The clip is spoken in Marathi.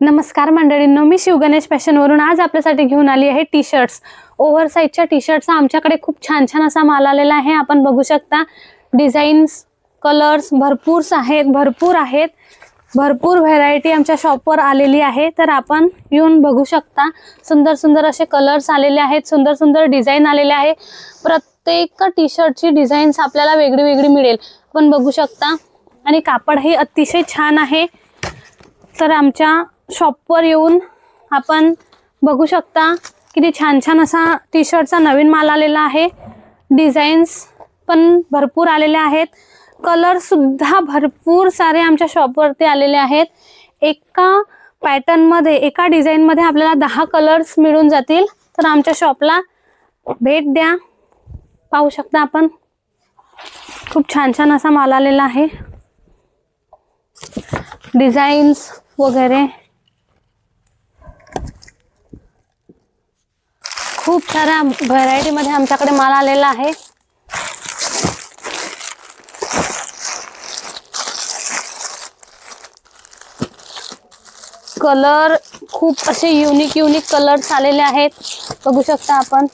नमस्कार मंडळींनो, मी शिवगणेश फॅशन वरून आज आपल्यासाठी घेऊन आली आहे टी शर्ट्स। ओव्हरसाइजच्या टी शर्ट्सचा आमच्याकडे खूप छान छान असा माल आलेला आहे। आपण बघू शकता डिझाईन्स, कलर्स भरपूर आहेत। भरपूर व्हरायटी आमच्या शॉपवर आलेली आहे, तर आपण येऊन बघू शकता। सुंदर सुंदर असे कलर्स आलेले आहेत, सुंदर सुंदर डिझाइन आलेले आहे। प्रत्येक टी शर्टची डिझाईन्स आपल्याला वेगळी वेगळी मिळेल, आपण बघू शकता। आणि कापड हे अतिशय छान आहे, तर आमच्या शॉपवर येऊन आपण बघू शकता किती छान छान असा टी शर्टचा नवीन माल आलेला आहे। डिझाईन्स पण भरपूर आलेले आहेत, कलर सुद्धा भरपूर सारे आमच्या शॉपवरती आलेले आहेत। एका पॅटर्न मध्ये, एका डिझाइन मध्ये आपल्याला 10 कलर्स मिळून जातील, तर आमच्या शॉपला भेट द्या। पाहू शकता आपण, खूप छान छान असा माल आलेला आहे। डिझाईन्स वगैरे खूप साऱ्या व्हरायटी मध्ये आमच्याकडे माल आलेला आहे। कलर खूप असे युनिक कलर्स आलेले आहेत, बघू शकता आपण।